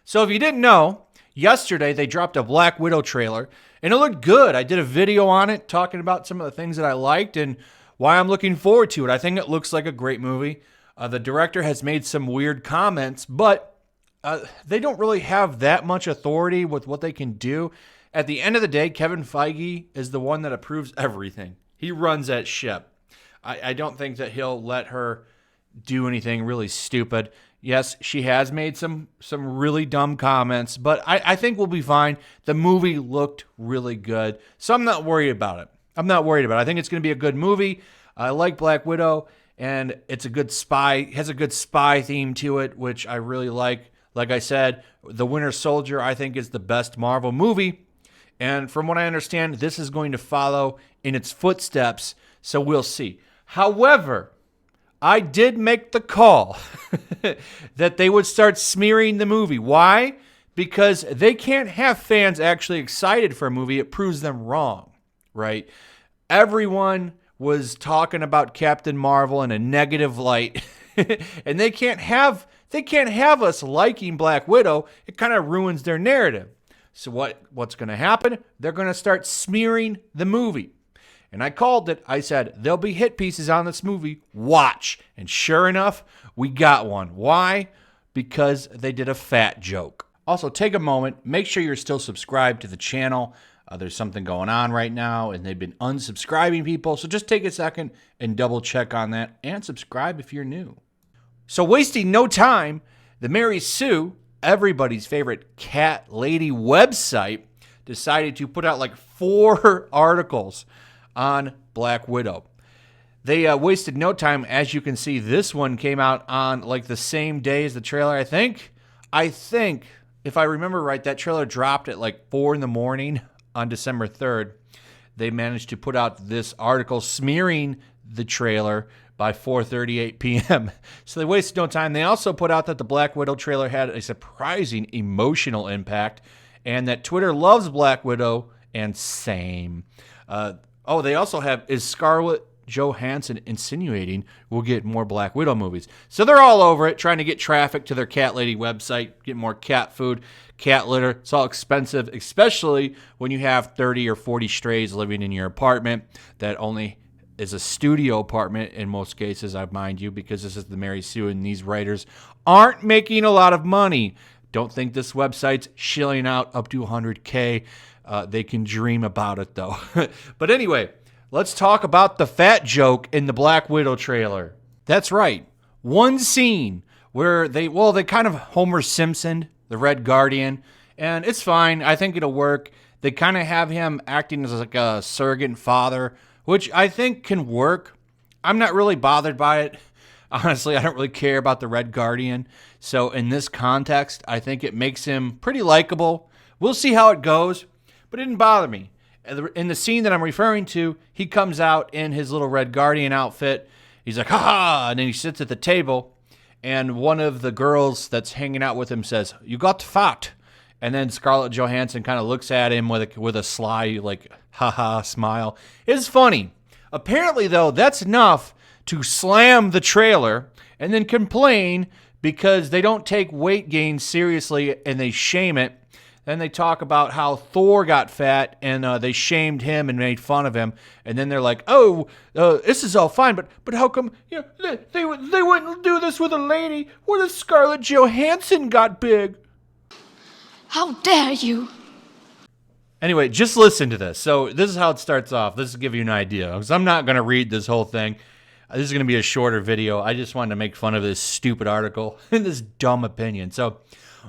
So if you didn't know, yesterday they dropped a Black Widow trailer, and it looked good. I did a video on it talking about some of the things that I liked and why I'm looking forward to it. I think it looks like a great movie. The director has made some weird comments, but they don't really have that much authority with what they can do. At the end of the day, Kevin Feige is the one that approves everything. He runs that ship. I don't think that he'll let her do anything really stupid. Yes, she has made some really dumb comments, but I think we'll be fine. The movie looked really good, so I'm not worried about it. I think it's going to be a good movie. I like Black Widow, and it's a good spy. It has a good spy theme to it, which I really like. Like I said, The Winter Soldier, I think, is the best Marvel movie. And from what I understand, this is going to follow in its footsteps, so we'll see. However, I did make the call that they would start smearing the movie. Why? Because they can't have fans actually excited for a movie. It proves them wrong, right? Everyone was talking about Captain Marvel in a negative light, and they can't have us liking Black Widow. It kind of ruins their narrative. So what's going to happen? They're going to start smearing the movie. And I called it. I said, there'll be hit pieces on this movie. Watch. And sure enough, we got one. Why? Because they did a fat joke. Also, take a moment. Make sure you're still subscribed to the channel. There's something going on right now, and they've been unsubscribing people. So just take a second and double check on that. And subscribe if you're new. So wasting no time, the Mary Sue, everybody's favorite cat lady website, decided to put out like 4 articles on Black Widow. They wasted no time. As you can see, this one came out on like the same day as the trailer, I think, if I remember right, that trailer dropped at like 4 in the morning on December 3rd. They managed to put out this article smearing the trailer by 4:38 p.m. So they wasted no time. They also put out that the Black Widow trailer had a surprising emotional impact and that Twitter loves Black Widow and same. They also have, is Scarlett Johansson insinuating we'll get more Black Widow movies? So they're all over it, trying to get traffic to their cat lady website, get more cat food, cat litter. It's all expensive, especially when you have 30 or 40 strays living in your apartment that only is a studio apartment in most cases, I mind you, because this is the Mary Sue, and these writers aren't making a lot of money. Don't think this website's shilling out up to $100K. They can dream about it, though. But anyway, let's talk about the fat joke in the Black Widow trailer. That's right. One scene where they kind of Homer Simpsoned the Red Guardian, and it's fine. I think it'll work. They kind of have him acting as like a surrogate father, which I think can work. I'm not really bothered by it. Honestly, I don't really care about the Red Guardian. So in this context, I think it makes him pretty likable. We'll see how it goes, but it didn't bother me. In the scene that I'm referring to, he comes out in his little Red Guardian outfit. He's like, ha-ha, and then he sits at the table, and one of the girls that's hanging out with him says, "You got fat." And then Scarlett Johansson kind of looks at him with a sly, like, ha-ha smile. It's funny. Apparently, though, that's enough to slam the trailer and then complain because they don't take weight gain seriously and they shame it. Then they talk about how Thor got fat and they shamed him and made fun of him. And then they're like, this is all fine, but how come they wouldn't do this with a lady? What if Scarlett Johansson got big? How dare you? Anyway, just listen to this. So this is how it starts off. This will give you an idea, because I'm not going to read this whole thing. This is going to be a shorter video. I just wanted to make fun of this stupid article and this dumb opinion. So,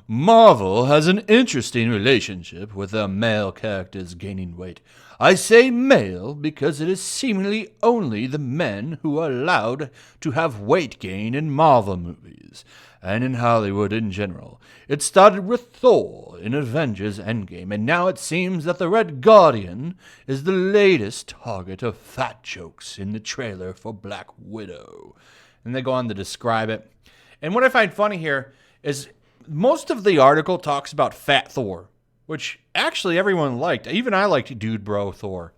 Marvel has an interesting relationship with their male characters gaining weight. I say male because it is seemingly only the men who are allowed to have weight gain in Marvel movies, and in Hollywood in general. It started with Thor in Avengers Endgame, and now it seems that the Red Guardian is the latest target of fat jokes in the trailer for Black Widow. And they go on to describe it. And what I find funny here is most of the article talks about Fat Thor, which actually everyone liked. Even I liked Dude Bro Thor.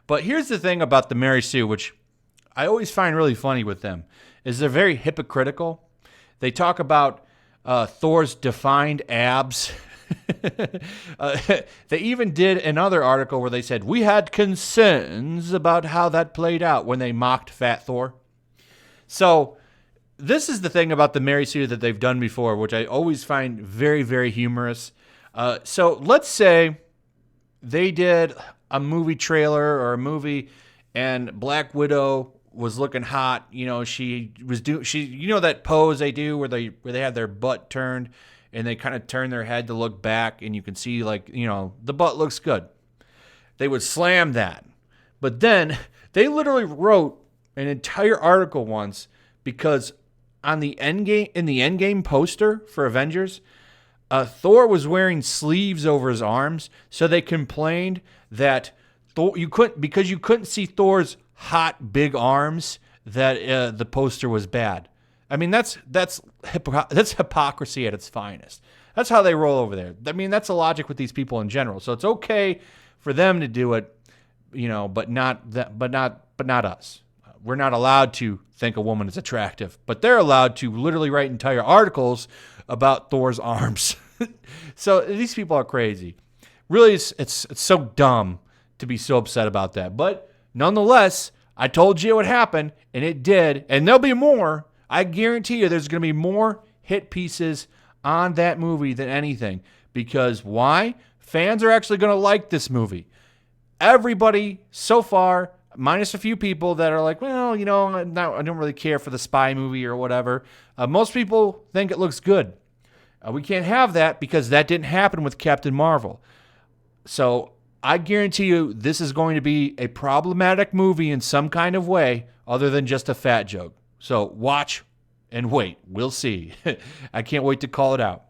But here's the thing about the Mary Sue, which I always find really funny with them, is they're very hypocritical. They talk about Thor's defined abs. They even did another article where they said, we had concerns about how that played out when they mocked Fat Thor. So this is the thing about the Mary Sue that they've done before, which I always find very, very humorous. So let's say they did a movie trailer or a movie and Black Widow was looking hot. You know, you know that pose they do where they have their butt turned and they kind of turn their head to look back and you can see, like, you know, the butt looks good. They would slam that. But then they literally wrote an entire article once because in the Endgame poster for Avengers, Thor was wearing sleeves over his arms, so they complained that you couldn't see Thor's hot big arms, that the poster was bad. I mean, that's hypocrisy at its finest. That's how they roll over there. I mean, that's the logic with these people in general. So it's okay for them to do it, you know, but not us. We're not allowed to think a woman is attractive, but they're allowed to literally write entire articles about Thor's arms. So these people are crazy. Really, it's so dumb to be so upset about that. But nonetheless, I told you it would happen, and it did. And there'll be more. I guarantee you there's going to be more hit pieces on that movie than anything. Because why? Fans are actually going to like this movie. Everybody so far, minus a few people that are like, well, you know, I don't really care for the spy movie or whatever. Most people think it looks good. We can't have that because that didn't happen with Captain Marvel. So I guarantee you this is going to be a problematic movie in some kind of way other than just a fat joke. So watch and wait. We'll see. I can't wait to call it out.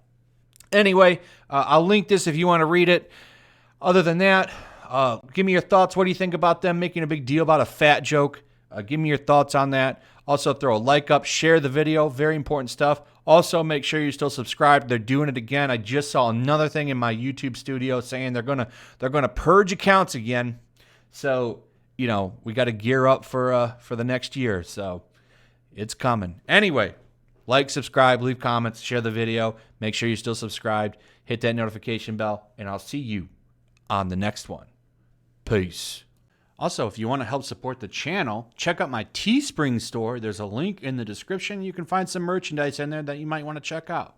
Anyway, I'll link this if you want to read it. Other than that, give me your thoughts. What do you think about them making a big deal about a fat joke? Give me your thoughts on that. Also, throw a like up, share the video. Very important stuff. Also, make sure you're still subscribed. They're doing it again. I just saw another thing in my YouTube studio saying they're gonna purge accounts again. So, you know, we got to gear up for the next year. So it's coming. Anyway, like, subscribe, leave comments, share the video. Make sure you're still subscribed. Hit that notification bell, and I'll see you on the next one. Peace. Also, if you want to help support the channel, check out my Teespring store. There's a link in the description. You can find some merchandise in there that you might want to check out.